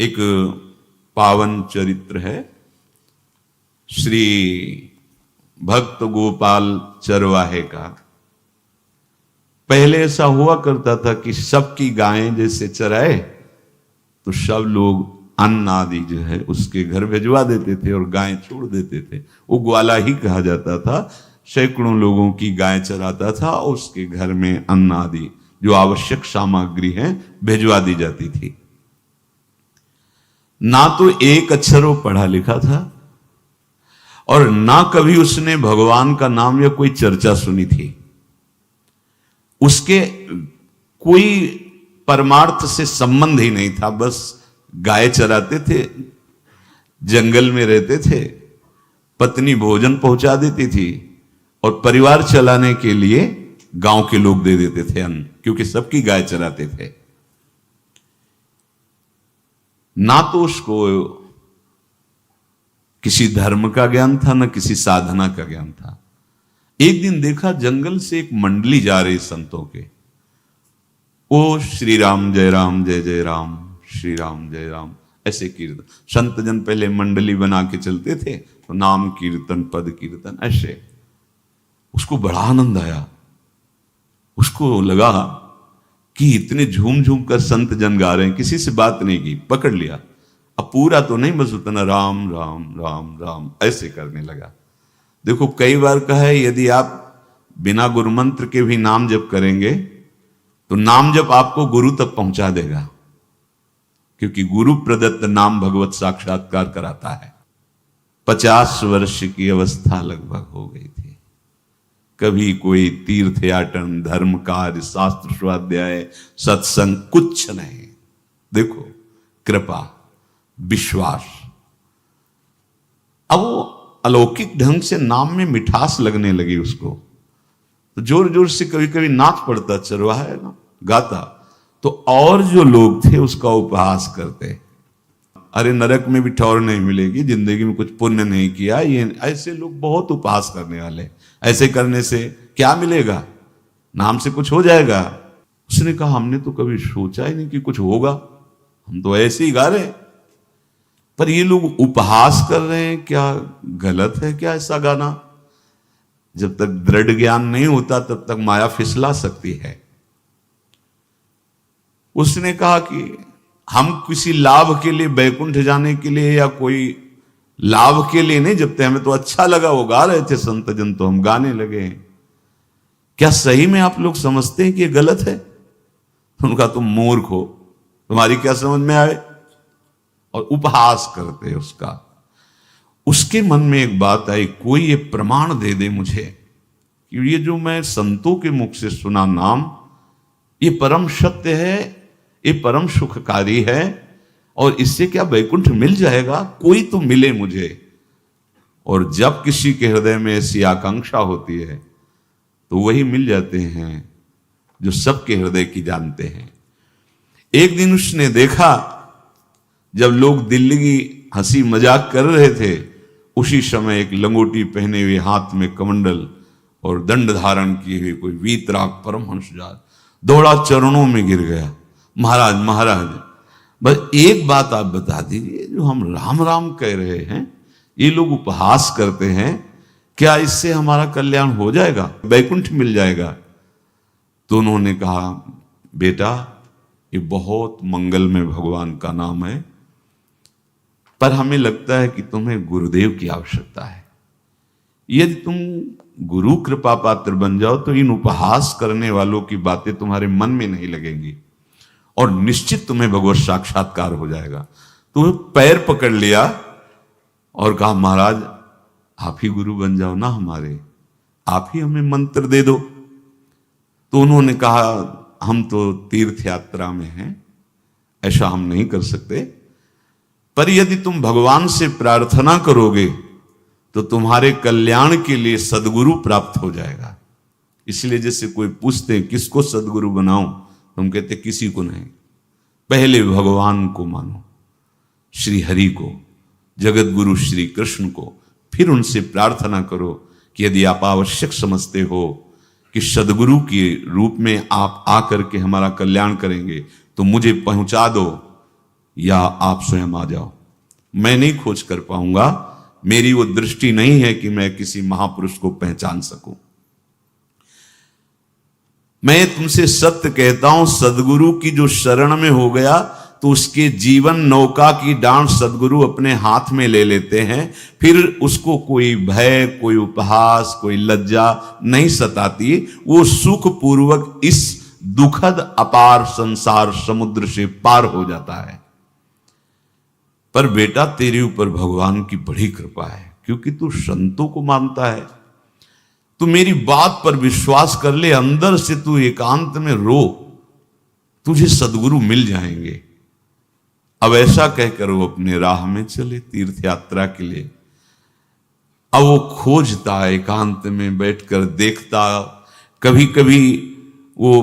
एक पावन चरित्र है श्री भक्त गोपाल चरवाहे का। पहले ऐसा हुआ करता था कि सबकी गायें जैसे चराए तो सब लोग अन्न आदि जो है उसके घर भिजवा देते थे और गायें छोड़ देते थे। वो ग्वाला ही कहा जाता था। सैकड़ों लोगों की गाय चराता था और उसके घर में अन्न आदि जो आवश्यक सामग्री है भिजवा दी जाती थी। ना तो एक अक्षर वो पढ़ा लिखा था और ना कभी उसने भगवान का नाम या कोई चर्चा सुनी थी। उसके कोई परमार्थ से संबंध ही नहीं था। बस गाय चराते थे, जंगल में रहते थे, पत्नी भोजन पहुंचा देती थी और परिवार चलाने के लिए गांव के लोग दे देते थे अन्न, क्योंकि सबकी गाय चराते थे। ना तो उसको किसी धर्म का ज्ञान था, ना किसी साधना का ज्ञान था। एक दिन देखा जंगल से एक मंडली जा रही संतों के। ओ श्री राम जय राम जय जय राम, श्री राम जय राम, ऐसे कीर्तन। संत जन पहले मंडली बना के चलते थे तो नाम कीर्तन पद कीर्तन ऐसे। उसको बड़ा आनंद आया। उसको लगा कि इतने झूम झूम कर संत जन गा रहे हैं, किसी से बात नहीं की, पकड़ लिया। अब पूरा तो नहीं, बस उतना राम राम राम राम ऐसे करने लगा। देखो कई बार कहा है यदि आप बिना गुरु मंत्र के भी नाम जप करेंगे तो नाम जप आपको गुरु तक पहुंचा देगा, क्योंकि गुरु प्रदत्त नाम भगवत साक्षात्कार कराता है। 50 वर्ष की अवस्था लगभग हो गई थी। कभी कोई तीर्थ याटन, धर्म कार्य, शास्त्र स्वाध्याय, सत्संग कुछ नहीं। देखो कृपा, विश्वास। अब वो अलौकिक ढंग से नाम में मिठास लगने लगी उसको, तो जोर जोर से कभी कभी नाच पड़ता, चरवाहा है ना, गाता, तो और जो लोग थे उसका उपहास करते। अरे नरक में भी ठौर नहीं मिलेगी, जिंदगी में कुछ पुण्य नहीं किया, ये ऐसे लोग बहुत उपहास करने वाले। ऐसे करने से क्या मिलेगा, नाम से कुछ हो जाएगा। उसने कहा हमने तो कभी सोचा ही नहीं कि कुछ होगा, हम तो ऐसे ही गा रहे हैं। पर ये लोग उपहास कर रहे हैं, क्या गलत है क्या ऐसा गाना? जब तक दृढ़ ज्ञान नहीं होता तब तक माया फिसला सकती है। उसने कहा कि हम किसी लाभ के लिए, बैकुंठ जाने के लिए या कोई लाभ के लिए नहीं जपते, हमें तो अच्छा लगा, वो गा रहे थे संत जन तो हम गाने लगे। क्या सही में आप लोग समझते हैं कि ये गलत है? उनका तुम मूर्ख हो, तुम्हारी क्या समझ में आए? और उपहास करते उसका। उसके मन में एक बात आई, कोई ये प्रमाण दे दे मुझे कि ये जो मैं संतों के मुख से सुना नाम, ये परम सत्य है, ये परम सुखकारी है और इससे क्या वैकुंठ मिल जाएगा? कोई तो मिले मुझे। और जब किसी के हृदय में ऐसी आकांक्षा होती है तो वही मिल जाते हैं जो सबके हृदय की जानते हैं। एक दिन उसने देखा जब लोग दिल्ली की हंसी मजाक कर रहे थे, उसी समय एक लंगोटी पहने हुए, हाथ में कमंडल और दंड धारण किए हुए कोई वीतराग परमहंस दौड़ा, चरणों में गिर गया। महाराज महाराज, बस एक बात आप बता दीजिए, जो हम राम राम कह रहे हैं, ये लोग उपहास करते हैं, क्या इससे हमारा कल्याण हो जाएगा, वैकुंठ मिल जाएगा? तो उन्होंने कहा बेटा ये बहुत मंगल में भगवान का नाम है, पर हमें लगता है कि तुम्हें गुरुदेव की आवश्यकता है। यदि तुम गुरु कृपा पात्र बन जाओ तो इन उपहास करने वालों की बातें तुम्हारे मन में नहीं लगेंगी और निश्चित तुम्हें भगवत साक्षात्कार हो जाएगा। तो पैर पकड़ लिया और कहा महाराज आप ही गुरु बन जाओ ना हमारे, आप ही हमें मंत्र दे दो। तो उन्होंने कहा हम तो तीर्थ यात्रा में हैं, ऐसा हम नहीं कर सकते, पर यदि तुम भगवान से प्रार्थना करोगे तो तुम्हारे कल्याण के लिए सदगुरु प्राप्त हो जाएगा। इसलिए जैसे कोई पूछते किसको सदगुरु बनाऊं, तुम कहते किसी को नहीं, पहले भगवान को मानो, श्री हरि को, जगत गुरु श्री कृष्ण को, फिर उनसे प्रार्थना करो कि यदि आप आवश्यक समझते हो कि सदगुरु के रूप में आप आकर के हमारा कल्याण करेंगे तो मुझे पहुंचा दो, या आप स्वयं आ जाओ। मैं नहीं खोज कर पाऊंगा, मेरी वो दृष्टि नहीं है कि मैं किसी महापुरुष को पहचान सकूं। मैं तुमसे सत्य कहता हूं, सदगुरु की जो शरण में हो गया तो उसके जीवन नौका की डांट सदगुरु अपने हाथ में ले लेते हैं। फिर उसको कोई भय, कोई उपहास, कोई लज्जा नहीं सताती। वो सुख पूर्वक इस दुखद अपार संसार समुद्र से पार हो जाता है। पर बेटा, तेरे ऊपर भगवान की बड़ी कृपा है, क्योंकि तू संतों को मानता है। तू मेरी बात पर विश्वास कर ले, अंदर से तू एकांत में रो, तुझे सदगुरु मिल जाएंगे। अब ऐसा कहकर वो अपने राह में चले तीर्थ यात्रा के लिए। अब वो खोजता, एकांत में बैठकर देखता। कभी कभी वो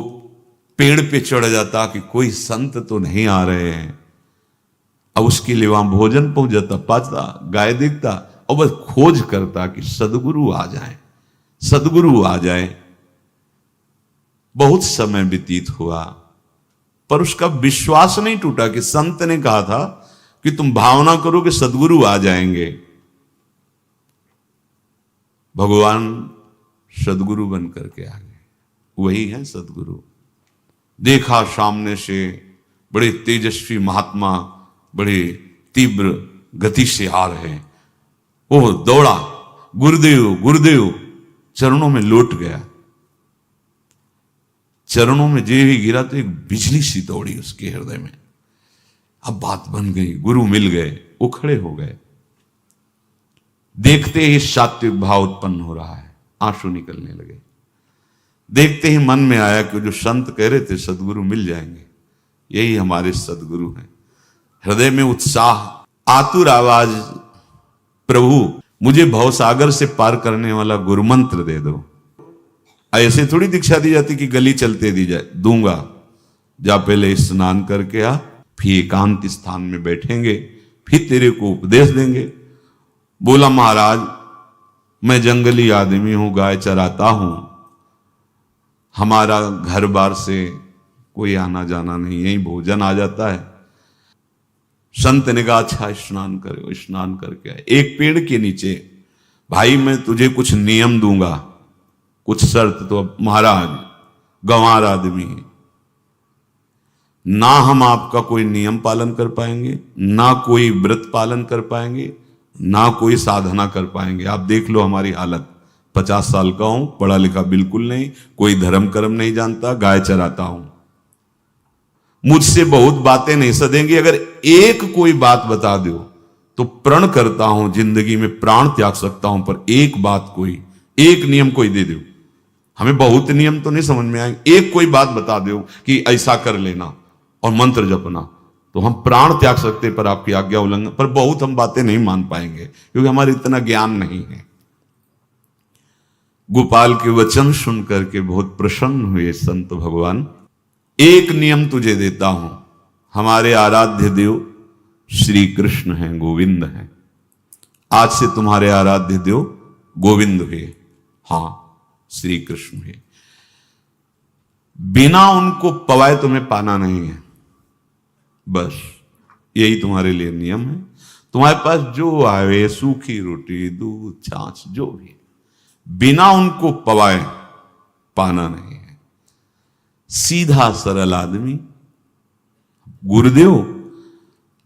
पेड़ पे चढ़ जाता कि कोई संत तो नहीं आ रहे हैं। अब उसके लिए वहां भोजन पहुंच जाता, पाता, गाय देखता और बस खोज करता कि सदगुरु आ जाए, सदगुरु आ जाए। बहुत समय व्यतीत हुआ, पर उसका विश्वास नहीं टूटा कि संत ने कहा था कि तुम भावना करो कि सदगुरु आ जाएंगे। भगवान सदगुरु बन करके आ गए। वही है सदगुरु। देखा सामने से बड़े तेजस्वी महात्मा बड़े तीव्र गति से आ रहे हैं। वो दौड़ा, गुरुदेव गुरुदेव, चरणों में लौट गया। चरणों में जे ही गिरा तो एक बिजली सी दौड़ी उसके हृदय में। अब बात बन गई, गुरु मिल गए। वो खड़े हो गए। देखते ही सात्विक भाव उत्पन्न हो रहा है, आंसू निकलने लगे। देखते ही मन में आया कि जो संत कह रहे थे सदगुरु मिल जाएंगे, यही हमारे सदगुरु हैं। हृदय में उत्साह, आतुर आवाज, प्रभु मुझे भवसागर से पार करने वाला गुरु मंत्र दे दो। ऐसे थोड़ी दीक्षा दी जाती कि गली चलते दी जाए। दूंगा, जा पहले स्नान करके आ, फिर एकांत स्थान में बैठेंगे, फिर तेरे को उपदेश देंगे। बोला महाराज, मैं जंगली आदमी हूं, गाय चराता हूं, हमारा घर बार से कोई आना जाना नहीं, यही भोजन आ जाता है। संत ने कहा अच्छा स्नान करो। स्नान करके आए। एक पेड़ के नीचे, भाई मैं तुझे कुछ नियम दूंगा, कुछ शर्त। तो महाराज गंवार आदमी है, ना हम आपका कोई नियम पालन कर पाएंगे, ना कोई व्रत पालन कर पाएंगे, ना कोई साधना कर पाएंगे। आप देख लो हमारी हालत। 50 साल का हूं, पढ़ा लिखा बिल्कुल नहीं, कोई धर्म कर्म नहीं जानता, गाय चराता हूं। मुझसे बहुत बातें नहीं सदेंगी। अगर एक कोई बात बता दो तो प्रण करता हूं जिंदगी में प्राण त्याग सकता हूं, पर एक बात, कोई एक नियम कोई दे दो। हमें बहुत नियम तो नहीं समझ में आएंगे, एक कोई बात बता दो कि ऐसा कर लेना और मंत्र जपना, तो हम प्राण त्याग सकते, पर आपकी आज्ञा उल्लंघन। पर बहुत हम बातें नहीं मान पाएंगे क्योंकि हमारे इतना ज्ञान नहीं है। गोपाल के वचन सुन करके बहुत प्रसन्न हुए संत भगवान। एक नियम तुझे देता हूं, हमारे आराध्य देव श्री कृष्ण हैं, गोविंद हैं। आज से तुम्हारे आराध्य देव गोविंद हुए, हां श्री कृष्ण हुए। बिना उनको पवाए तुम्हें पाना नहीं है, बस यही तुम्हारे लिए नियम है। तुम्हारे पास जो आवे, सूखी रोटी, दूध, छाछ, जो भी, बिना उनको पवाए पाना नहीं है। सीधा सरल आदमी। गुरुदेव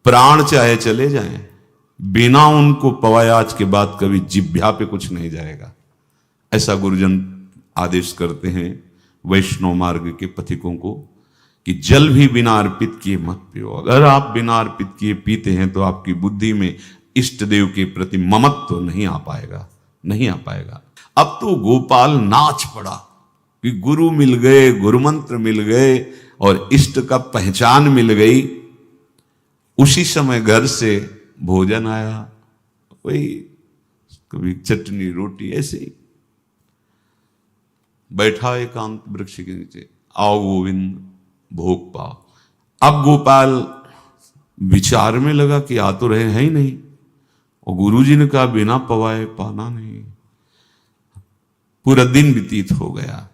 प्राण चाहे चले जाएं, बिना उनको पवाए आज के बाद कभी जिह्वा पे कुछ नहीं जाएगा। ऐसा गुरुजन आदेश करते हैं वैष्णव मार्ग के पथिकों को कि जल भी बिना अर्पित किए मत पियो। अगर आप बिना अर्पित किए पीते हैं तो आपकी बुद्धि में इष्ट देव के प्रति ममत्व तो नहीं आ पाएगा, नहीं आ पाएगा। अब तो गोपाल नाच पड़ा कि गुरु मिल गए, गुरु मंत्र मिल गए और इष्ट का पहचान मिल गई। उसी समय घर से भोजन आया, वही कभी चटनी रोटी, ऐसे ही बैठा एकांत वृक्ष के नीचे। आओ गोविंद, भोग पाओ। अब गोपाल विचार में लगा कि आ तो रहे हैं ही नहीं, और गुरुजी ने कहा बिना पवाए पाना नहीं। पूरा दिन व्यतीत हो गया।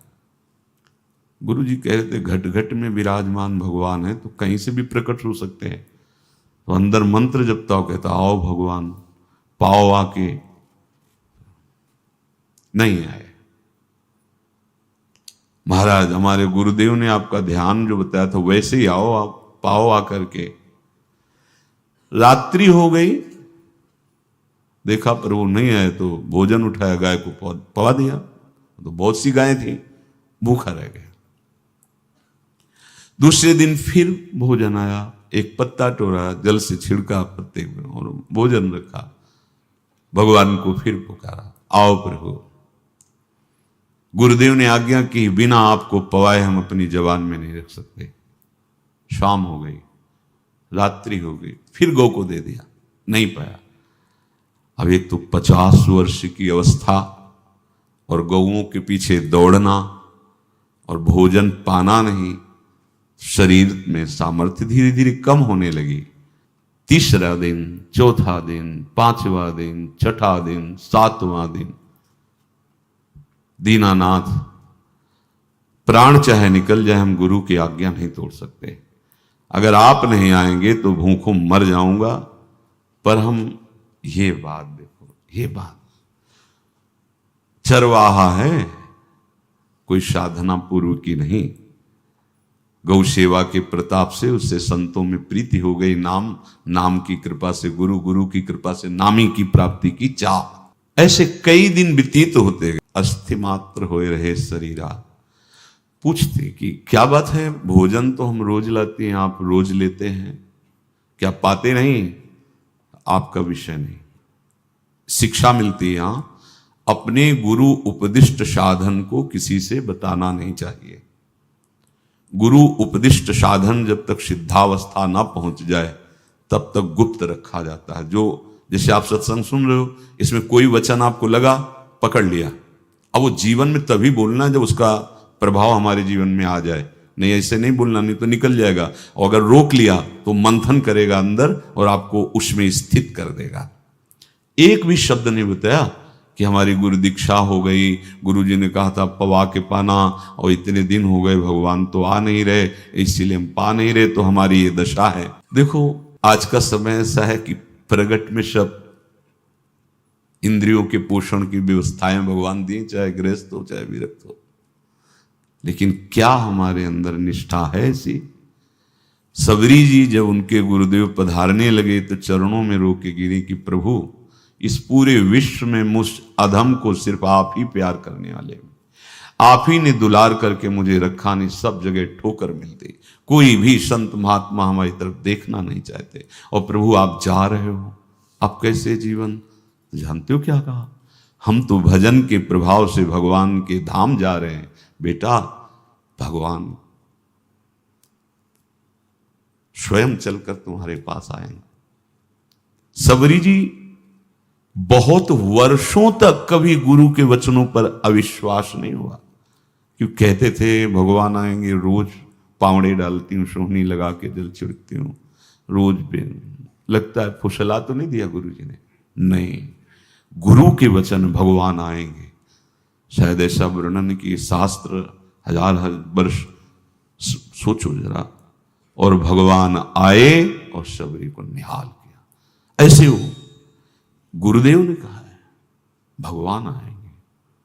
गुरुजी कह रहे थे घट घट में विराजमान भगवान है तो कहीं से भी प्रकट हो सकते हैं, तो अंदर मंत्र जपता हो, कहता आओ भगवान, पाओ आके, नहीं आए। महाराज हमारे गुरुदेव ने आपका ध्यान जो बताया था वैसे ही आओ, आप पाओ आकर के। रात्रि हो गई, देखा पर वो नहीं आए, तो भोजन उठाया, गाय को पवा दिया। तो बहुत सी गायें थी, भूखा रह गया। दूसरे दिन फिर भोजन आया, एक पत्ता टोरा, जल से छिड़का पत्ते में और भोजन रखा। भगवान को फिर पुकारा, आओ प्रभु। गुरुदेव ने आज्ञा की, बिना आपको पवाए हम अपनी जबान में नहीं रख सकते। शाम हो गई, रात्रि हो गई, फिर गौ को दे दिया, नहीं पाया। अब एक तो 50 वर्ष की अवस्था और गौओं के पीछे दौड़ना और भोजन पाना नहीं, शरीर में सामर्थ्य धीरे धीरे कम होने लगी। तीसरा दिन, चौथा दिन, पांचवा दिन, छठा दिन, सातवां दिन, दीनानाथ प्राण चाहे निकल जाए, हम गुरु की आज्ञा नहीं तोड़ सकते। अगर आप नहीं आएंगे तो भूखों मर जाऊंगा। पर हम ये बात देखो, ये बात चरवाहा है, कोई साधना पूर्व की नहीं। गौ सेवा के प्रताप से उससे संतों में प्रीति हो गई, नाम की कृपा से गुरु, गुरु की कृपा से नामी की प्राप्ति की चाह। ऐसे कई दिन व्यतीत होते गए, अस्थि मात्र होए रहे शरीरा। पूछते कि क्या बात है, भोजन तो हम रोज लाते हैं, आप रोज लेते हैं, क्या पाते नहीं? आपका विषय नहीं। शिक्षा मिलती है यहां, अपने गुरु उपदिष्ट साधन को किसी से बताना नहीं चाहिए। गुरु उपदिष्ट साधन जब तक सिद्धावस्था ना पहुंच जाए तब तक गुप्त रखा जाता है। जो जैसे आप सत्संग सुन रहे हो, इसमें कोई वचन आपको लगा, पकड़ लिया, अब वो जीवन में तभी बोलना है जब उसका प्रभाव हमारे जीवन में आ जाए। नहीं ऐसे नहीं बोलना, नहीं तो निकल जाएगा। और अगर रोक लिया तो मंथन करेगा अंदर और आपको उसमें स्थित कर देगा। एक भी शब्द नहीं बताया कि हमारी गुरु दीक्षा हो गई, गुरु जी ने कहा था पवा के पाना, और इतने दिन हो गए भगवान तो आ नहीं रहे, इसीलिए हम पा नहीं रहे, तो हमारी ये दशा है। देखो आज का समय ऐसा है कि प्रगट में सब इंद्रियों के पोषण की व्यवस्थाएं भगवान दी, चाहे गृहस्थ हो चाहे विरक्त हो, लेकिन क्या हमारे अंदर निष्ठा है ऐसी? सबरी जी जब उनके गुरुदेव पधारने लगे तो चरणों में रो के गिरे कि प्रभु, इस पूरे विश्व में मुझ अधम को सिर्फ आप ही प्यार करने वाले, आप ही ने दुलार करके मुझे रखा, नहीं सब जगह ठोकर मिलती, कोई भी संत महात्मा हमारी तरफ देखना नहीं चाहते, और प्रभु आप जा रहे हो, आप कैसे जीवन? जानते हो क्या कहा? हम तो भजन के प्रभाव से भगवान के धाम जा रहे हैं बेटा, भगवान स्वयं चलकर तुम्हारे पास आएंगे। सबरी जी बहुत वर्षों तक कभी गुरु के वचनों पर अविश्वास नहीं हुआ, क्यों कहते थे भगवान आएंगे, रोज पावड़े डालती हूँ, सोहनी लगा के जल छिड़कती हूँ, रोज लगता है फुसला तो नहीं दिया गुरु जी ने? नहीं, गुरु के वचन भगवान आएंगे। शायद ऐसा वर्णन कि शास्त्र हजार वर्ष सोचो जरा, और भगवान आए और सबरी को निहाल किया। ऐसे हो गुरुदेव ने कहा है भगवान आएंगे,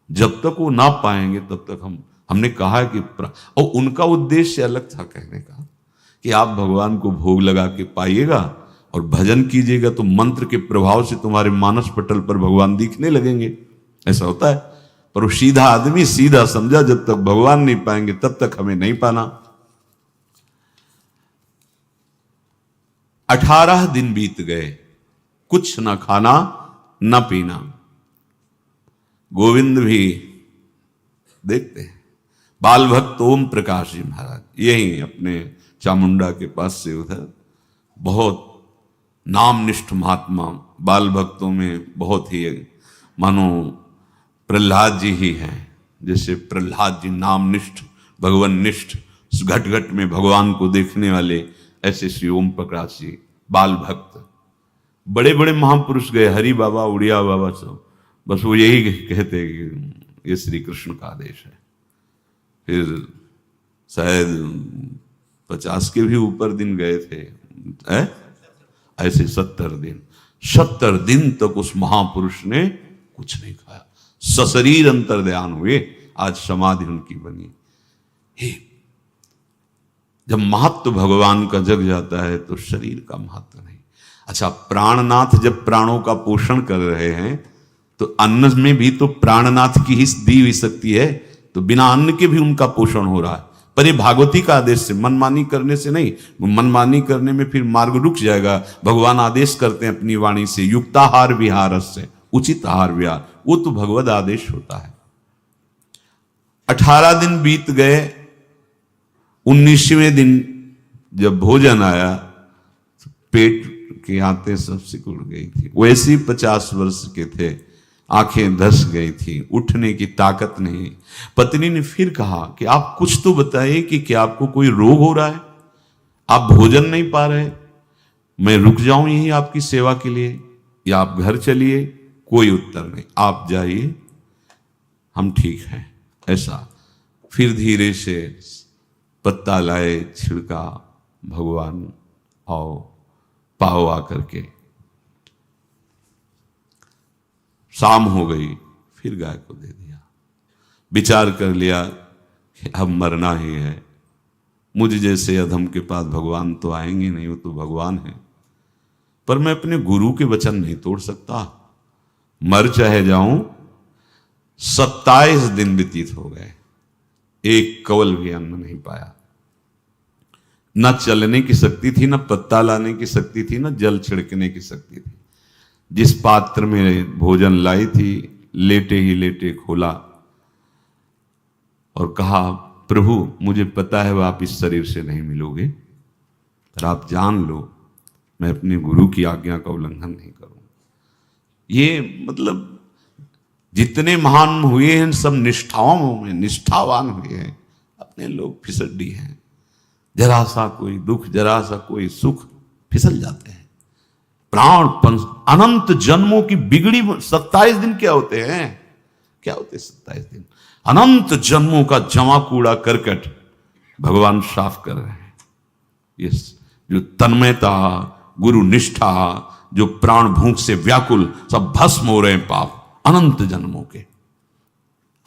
जब तक वो ना पाएंगे तब तक हमने कहा है कि और उनका उद्देश्य अलग था कहने का कि आप भगवान को भोग लगा के पाइएगा और भजन कीजिएगा तो मंत्र के प्रभाव से तुम्हारे मानस पटल पर भगवान दिखने लगेंगे। ऐसा होता है, पर वो सीधा आदमी सीधा समझा, जब तक भगवान नहीं पाएंगे तब तक हमें नहीं पाना। 18 दिन बीत गए, कुछ ना खाना ना पीना। गोविंद भी देखते हैं, बाल भक्त ओम प्रकाश जी महाराज यही अपने चामुंडा के पास से उधर, बहुत नामनिष्ठ महात्मा, बाल भक्तों में बहुत ही मानो प्रहलाद जी ही हैं। जैसे प्रहलाद जी नामनिष्ठ भगवान निष्ठ, घट घट में भगवान को देखने वाले, ऐसे श्री ओम प्रकाश जी बाल भक्त। बड़े बड़े महापुरुष गए, हरि बाबा, उड़िया बाबा, सब बस वो यही कहते कि ये श्री कृष्ण का आदेश है। फिर शायद 50 के भी ऊपर दिन गए थे, ऐसे 70 दिन तक उस महापुरुष ने कुछ नहीं खाया, सशरीर अंतर्ध्यान हुए। आज समाधि उनकी बनी। हे, जब महत्व भगवान का जग जाता है तो शरीर का महत्व नहीं। अच्छा, प्राणनाथ जब प्राणों का पोषण कर रहे हैं तो अन्न में भी तो प्राणनाथ की ही दी हुई शक्ति है, तो बिना अन्न के भी उनका पोषण हो रहा है। पर ये भागवती का आदेश से, मनमानी करने से नहीं। मनमानी करने में फिर मार्ग रुक जाएगा। भगवान आदेश करते हैं अपनी वाणी से, युक्ताहार विहार से, उचित आहार विहार, वो तो भगवद आदेश होता है। 18 दिन बीत गए। 19वें दिन जब भोजन आया तो पेट की आंतें सब सिकुड़ गई थी। वैसे ही 50 वर्ष के थे, आंखें धस गई थी, उठने की ताकत नहीं। पत्नी ने फिर कहा कि आप कुछ तो बताइए कि क्या आपको कोई रोग हो रहा है? आप भोजन नहीं पा रहे, मैं रुक जाऊं यहीं आपकी सेवा के लिए, या आप घर चलिए? कोई उत्तर नहीं। आप जाइए, हम ठीक हैं। ऐसा फिर धीरे से पत्ता लाए, छिड़का भगवान, आओ पाओ आकर के। शाम हो गई, फिर गाय को दे दिया। विचार कर लिया कि अब मरना ही है। मुझ जैसे अधम के पास भगवान तो आएंगे नहीं, वो तो भगवान है। पर मैं अपने गुरु के वचन नहीं तोड़ सकता, मर चाहे जाऊं। 27 दिन व्यतीत हो गए, एक कवल भी अन्न नहीं पाया। न चलने की शक्ति थी, न पत्ता लाने की शक्ति थी, न जल छिड़कने की शक्ति थी। जिस पात्र में भोजन लाई थी, लेटे ही लेटे खोला और कहा, प्रभु मुझे पता है आप इस शरीर से नहीं मिलोगे, पर आप जान लो मैं अपने गुरु की आज्ञा का उल्लंघन नहीं करूंगा। ये मतलब जितने महान हुए हैं सब निष्ठाओं में निष्ठावान हुए हैं। अपने लोग फिसड्डी हैं, जरा सा कोई दुख, जरा सा कोई सुख, फिसल जाते हैं। प्राण अनंत जन्मों की बिगड़ी 27 दिन क्या होते हैं? क्या होते 27 दिन? अनंत जन्मों का जमा कूड़ा करकट भगवान साफ कर रहे हैं। ये जो तन्मयता, गुरु निष्ठा, जो प्राण भूख से व्याकुल, सब भस्म हो रहे हैं पाप अनंत जन्मों के।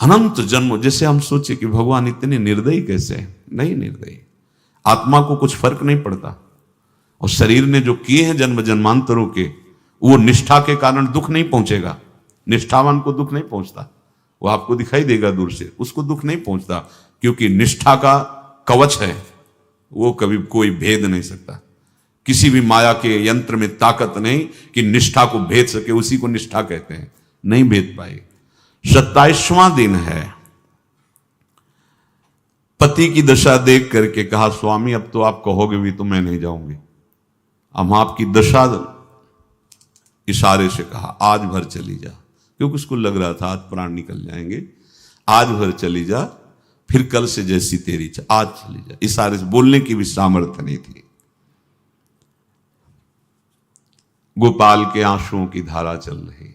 अनंत जन्मों, जैसे हम सोचे कि भगवान इतने निर्दयी कैसे हैं? नहीं निर्दयी, आत्मा को कुछ फर्क नहीं पड़ता। और शरीर ने जो किए हैं जन्म जन्मांतरों के, वो निष्ठा के कारण दुख नहीं पहुंचेगा। निष्ठावान को दुख नहीं पहुंचता, वो आपको दिखाई देगा दूर से, उसको दुख नहीं पहुंचता, क्योंकि निष्ठा का कवच है, वो कभी कोई भेद नहीं सकता। किसी भी माया के यंत्र में ताकत नहीं कि निष्ठा को भेद सके, उसी को निष्ठा कहते हैं। नहीं भेद पाए। 27वां दिन है। पति की दशा देख करके कहा, स्वामी अब तो आप कहोगे भी तो मैं नहीं जाऊंगी। हम आपकी दशा, इशारे से कहा, आज भर चली जा, क्योंकि उसको लग रहा था आज प्राण निकल जाएंगे। आज भर चली जा, फिर कल से जैसी तेरी आज चली जा। इशारे से, बोलने की भी सामर्थ्य नहीं थी। गोपाल के आंसुओं की धारा चल रही,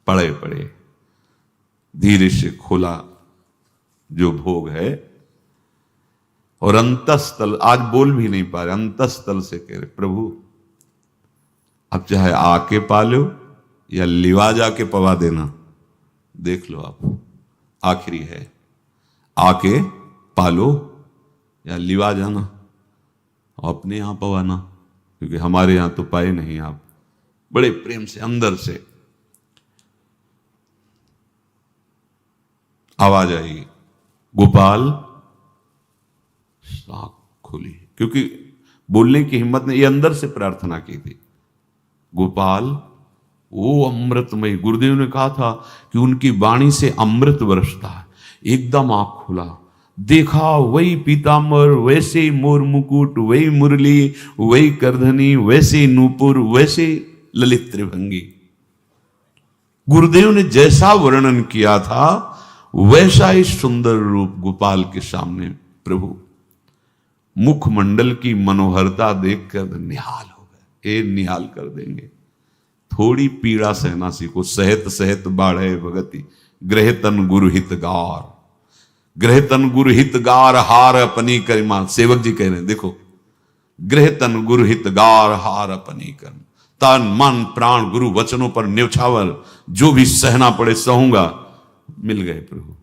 पड़े पड़े धीरे से खोला जो भोग है, और अंतस्थल, आज बोल भी नहीं पा रहे, अंतस्थल से कह रहे, प्रभु अब चाहे आके पालो या लिवा जाके पवा देना, देख लो आप, आखिरी है, आके पालो या लिवा जाना और अपने यहां पवाना, क्योंकि हमारे यहां तो पाए नहीं आप। बड़े प्रेम से अंदर से आवाज आई, गोपाल। आंख खुली, क्योंकि बोलने की हिम्मत ने, ये अंदर से प्रार्थना की थी, गोपाल वो अमृतमय। गुरुदेव ने कहा था कि उनकी वाणी से अमृत बरसता है। एकदम आंख खुला, देखा वही पीतांबर, वैसे ही मोर मुकुट, वही मुरली, वही करधनी, वैसे नूपुर, वैसे ललित त्रिभंगी। गुरुदेव ने जैसा वर्णन किया था वैसा ही सुंदर रूप गोपाल के सामने। प्रभु मुखमंडल की मनोहरता देखकर निहाल हो गए। ए निहाल कर देंगे। थोड़ी पीड़ा सहना सीखो, सहत सहत बाढ़े भगति, ग्रह तन गुरु हितगार, ग्रह तन गुरु हितगार, हार अपनी करिमा। सेवक जी कह रहे हैं, देखो गृह तन गुरु हित गार हार अपनी कर्म, तन मन प्राण गुरु वचनों पर न्यौछावर, जो भी सहना पड़े सहूंगा। मिल गए प्रभु,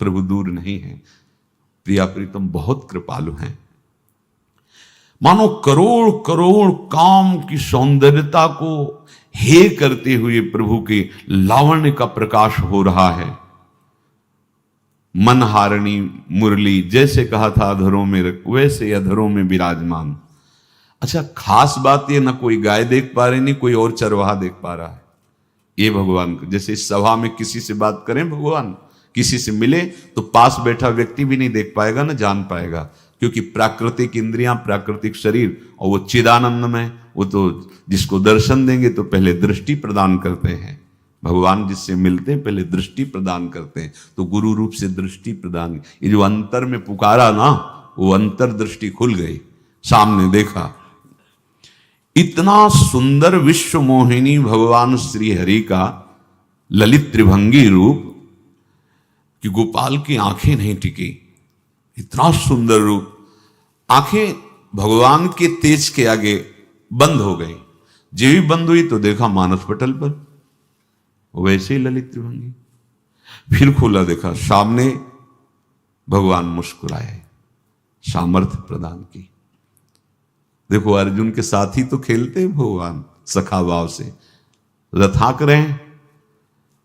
प्रभु दूर नहीं है। प्रिया प्रीतम बहुत कृपालु हैं। मानो करोड़ करोड़ काम की सौंदर्यता को हे करते हुए प्रभु के लावण्य का प्रकाश हो रहा है। मनहारिणी मुरली, जैसे कहा था अधरों में वैसे अधरों में विराजमान। अच्छा, खास बात ये, ना कोई गाय देख पा रहे, नहीं कोई और चरवाहा देख पा रहा है। ये भगवान, जैसे इस सभा में किसी से बात करें भगवान, किसी से मिले तो पास बैठा व्यक्ति भी नहीं देख पाएगा, ना जान पाएगा, क्योंकि प्राकृतिक इंद्रियां, प्राकृतिक शरीर, और वो चिदानंद में, वो तो जिसको दर्शन देंगे तो पहले दृष्टि प्रदान करते हैं। भगवान जिससे मिलते हैं पहले दृष्टि प्रदान करते हैं, तो गुरु रूप से दृष्टि प्रदान। ये जो अंतर में पुकारा ना, वो अंतर दृष्टि खुल गई, सामने देखा। इतना सुंदर विश्व मोहिनी भगवान श्री हरि का ललित त्रिभंगी रूप कि गोपाल की आंखें नहीं टिकी। इतना सुंदर रूप, आंखें भगवान के तेज के आगे बंद हो गई। जो भी बंद हुई तो देखा मानस पटल पर वैसे ही ललित त्रिभंगी। फिर खोला, देखा सामने भगवान मुस्कुराए, सामर्थ्य प्रदान की। देखो अर्जुन के साथ ही तो खेलते हैं भगवान सखा भाव से, रथाक रहे हैं,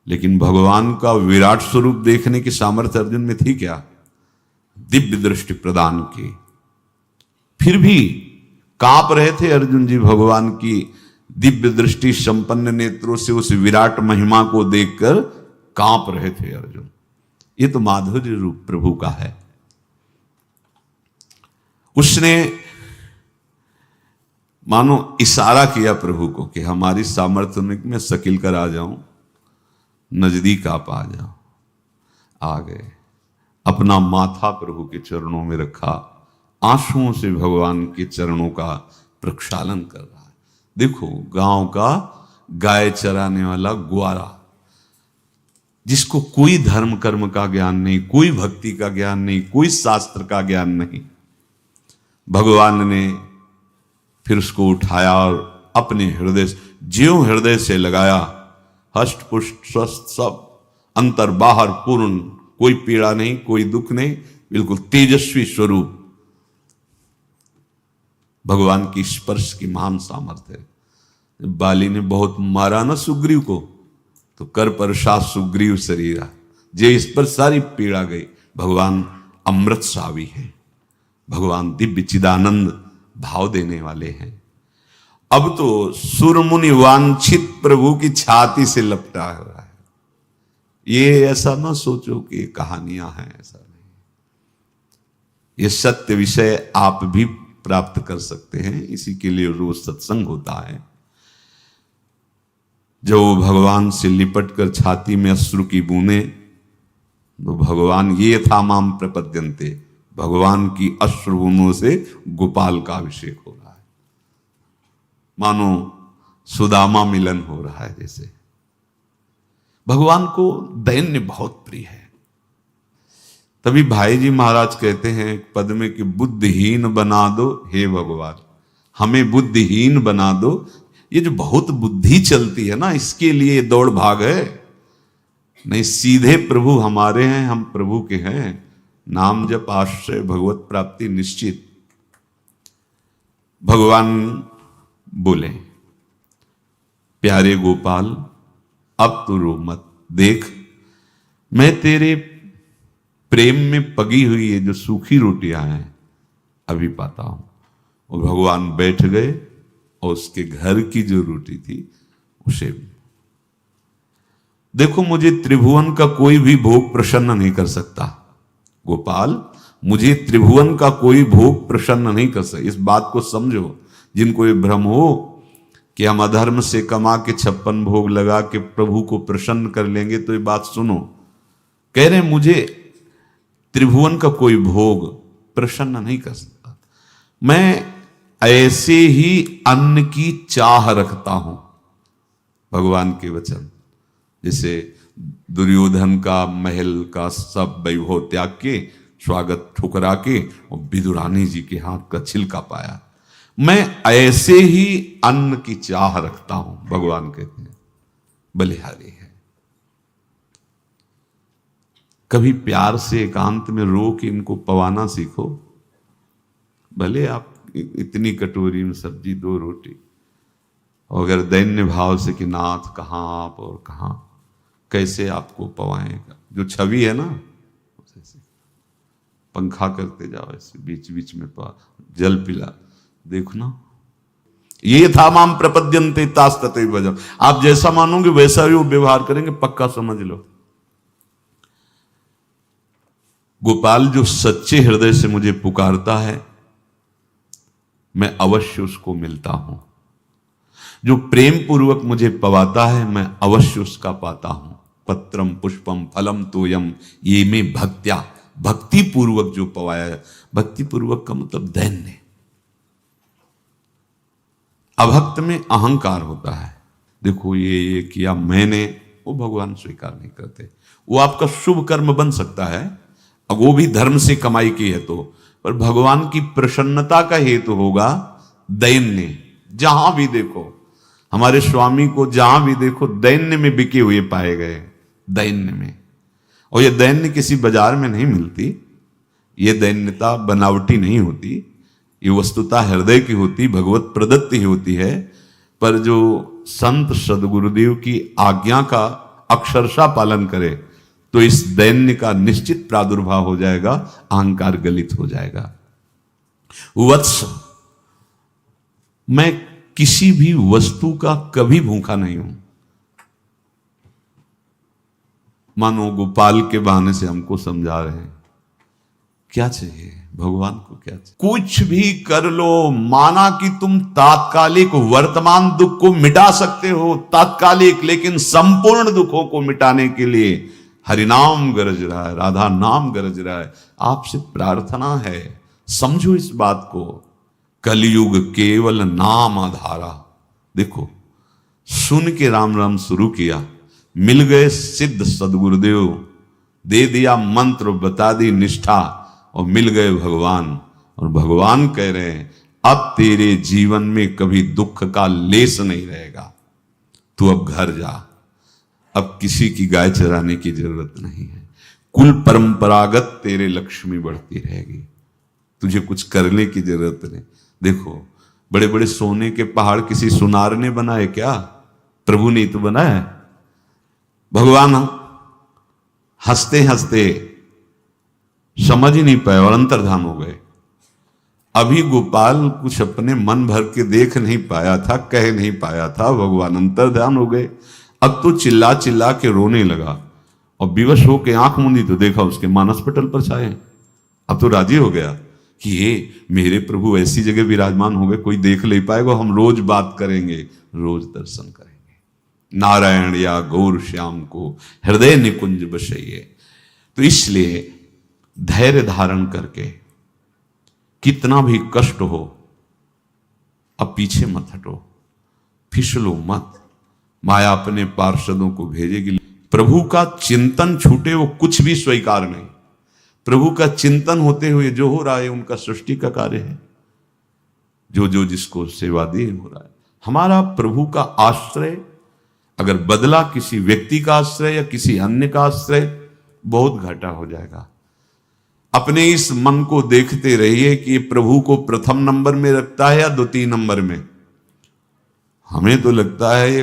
लेकिन भगवान का विराट स्वरूप देखने की सामर्थ्य अर्जुन में थी क्या? दिव्य दृष्टि प्रदान की। फिर भी कांप रहे थे अर्जुन जी भगवान की दिव्य दृष्टि संपन्न नेत्रों से उस विराट महिमा को देखकर कांप रहे थे अर्जुन। ये तो माधुर्य रूप प्रभु का है। उसने मानो इशारा किया प्रभु को कि हमारी सामर्थ्य में मैं शकील कर आ जाऊं, नजदीक आप आ जाओ। आ गए, अपना माथा प्रभु के चरणों में रखा, आंसुओं से भगवान के चरणों का प्रक्षालन कर रहा है। देखो गांव का गाय चराने वाला ग्वारा, जिसको कोई धर्म कर्म का ज्ञान नहीं, कोई भक्ति का ज्ञान नहीं, कोई शास्त्र का ज्ञान नहीं, भगवान ने फिर उसको उठाया और अपने हृदय से, ज्यों हृदय से लगाया, हष्ट पुष्ट स्वस्थ सब, अंतर बाहर पूर्ण, कोई पीड़ा नहीं, कोई दुख नहीं, बिल्कुल तेजस्वी स्वरूप। भगवान की स्पर्श की महान सामर्थ्य है। बाली ने बहुत मारा ना सुग्रीव को, तो कर प्रसाद सुग्रीव शरीरा, जे इस पर सारी पीड़ा गई। भगवान अमृत सावी है, भगवान दिव्य चिदानंद भाव देने वाले हैं। अब तो सुरमुनि वांछित प्रभु की छाती से लपटा हुआ है। ये ऐसा ना सोचो कि कहानियां हैं, ऐसा नहीं। ये सत्य विषय आप भी प्राप्त कर सकते हैं, इसी के लिए रोज सत्संग होता है। जब वो भगवान से लिपट कर छाती में अश्रु की बूंदे, तो भगवान ये था माम प्रपद्यन्ते, भगवान की अश्रु बूंदों से गोपाल का अभिषेक हो रहा है। मानो सुदामा मिलन हो रहा है जैसे। भगवान को दैन्य बहुत प्रिय है। तभी भाई जी महाराज कहते हैं पद में कि बुद्धिहीन बना दो हे भगवान, हमें बुद्धिहीन बना दो। ये जो बहुत बुद्धि चलती है ना, इसके लिए दौड़ भाग है। नहीं, सीधे प्रभु हमारे हैं, हम प्रभु के हैं। नाम जप आश्रय भगवत प्राप्ति निश्चित। भगवान बोले, प्यारे गोपाल अब तो रो मत, देख मैं तेरे प्रेम में पगी हुई ये जो सूखी रोटियां हैं अभी पाता हूं। और भगवान बैठ गए और उसके घर की जो रोटी थी उसे, देखो मुझे त्रिभुवन का कोई भी भोग प्रसन्न नहीं कर सकता गोपाल, मुझे त्रिभुवन का कोई भोग प्रसन्न नहीं कर सकता। इस बात को समझो। जिनको ये भ्रम हो कि हम अधर्म से कमा के 56 भोग लगा के प्रभु को प्रसन्न कर लेंगे, तो ये बात सुनो। कह रहे मुझे त्रिभुवन का कोई भोग प्रसन्न नहीं कर सकता, मैं ऐसे ही अन्न की चाह रखता हूं। भगवान के वचन, जैसे दुर्योधन का महल का सब वैभव त्याग के, स्वागत ठुकरा के और विदुरानी जी के हाथ का छिलका पाया। मैं ऐसे ही अन्न की चाह रखता हूं, भगवान कहते हैं, बलिहारी है। कभी प्यार से एकांत में रो के इनको पवाना सीखो। भले आप इतनी कटोरी में सब्जी, 2 रोटी, और अगर दैन्य भाव से कि नाथ कहां आप और कहां, कैसे आपको पवाएगा, जो छवि है ना, पंखा करते जाओ ऐसे बीच बीच में जल पिला, देखो ना, ये था माम प्रपद्यन्ते तास्तते भजम। आप जैसा मानोगे वैसा ही वो व्यवहार करेंगे, पक्का समझ लो। गोपाल जो सच्चे हृदय से मुझे पुकारता है, मैं अवश्य उसको मिलता हूं। जो प्रेम पूर्वक मुझे पवाता है, मैं अवश्य उसका पाता हूं। पत्रम पुष्पम फलम तोयम ये में भक्त्या, भक्ति पूर्वक जो पवाया है। भक्ति पूर्वक का मतलब दैन्य। अभक्त में अहंकार होता है, देखो ये किया मैंने, वो भगवान स्वीकार नहीं करते। वो आपका शुभ कर्म बन सकता है, अब वो भी धर्म से कमाई की है तो, पर भगवान की प्रसन्नता का हेतु होगा दैन्य। जहां भी देखो, हमारे स्वामी को जहां भी देखो दैन्य में बिके हुए पाए गए, दैन्य में। और ये दैन्य किसी बाजार में नहीं मिलती, ये दैन्यता बनावटी नहीं होती, ये वस्तुता हृदय की होती, भगवत प्रदत्त ही होती है। पर जो संत सदगुरुदेव की आज्ञा का अक्षरशः पालन करे तो इस दैन्य का निश्चित प्रादुर्भाव हो जाएगा, अहंकार गलित हो जाएगा। वत्स, मैं किसी भी वस्तु का कभी भूखा नहीं हूं। मानो गोपाल के बहाने से हमको समझा रहे हैं, क्या चाहिए भगवान को, क्या चाहिए? कुछ भी कर लो, माना कि तुम तात्कालिक वर्तमान दुख को मिटा सकते हो, तात्कालिक, लेकिन संपूर्ण दुखों को मिटाने के लिए हरिनाम गरज रहा है, राधा नाम गरज रहा है। आपसे प्रार्थना है, समझो इस बात को। कलयुग केवल नाम आधारा। देखो, सुन के राम राम शुरू किया, मिल गए सिद्ध सदगुरुदेव, दे दिया मंत्र, बता दी निष्ठा, और मिल गए भगवान। और भगवान कह रहे हैं, अब तेरे जीवन में कभी दुख का लेस नहीं रहेगा, तू अब घर जा, अब किसी की गाय चराने की जरूरत नहीं है, कुल परंपरागत तेरे लक्ष्मी बढ़ती रहेगी, तुझे कुछ करने की जरूरत नहीं। देखो, बड़े बड़े सोने के पहाड़ किसी सुनार ने बनाए क्या? प्रभु ने तो बनाया। भगवान हंसते हंसते समझ ही नहीं पाए और अंतर्धान हो गए। अभी गोपाल कुछ अपने मन भर के देख नहीं पाया था, कह नहीं पाया था, भगवान अंतर्धान हो गए। अब तो चिल्ला चिल्ला के रोने लगा और विवश होके आंख मूंदी तो देखा उसके मानस पटल पर छाए। अब तो राजी हो गया कि ये मेरे प्रभु ऐसी जगह विराजमान हो गए, कोई देख नहीं पाएगा, हम रोज बात करेंगे, रोज दर्शन करेंगे। नारायण या गौर श्याम को हृदय निकुंज बसइए। तो इसलिए धैर्य धारण करके, कितना भी कष्ट हो, अब पीछे मत हटो, फिसलो मत। माया अपने पार्षदों को भेजेगी। प्रभु का चिंतन छूटे वो कुछ भी स्वीकार नहीं। प्रभु का चिंतन होते हुए जो हो रहा है उनका सृष्टि का कार्य है, जो जो जिसको सेवा दी हो रहा है। हमारा प्रभु का आश्रय अगर बदला किसी व्यक्ति का आश्रय या किसी अन्य का आश्रय, बहुत घाटा हो जाएगा। अपने इस मन को देखते रहिए कि प्रभु को प्रथम नंबर में रखता है या द्वितीय नंबर में। हमें तो लगता है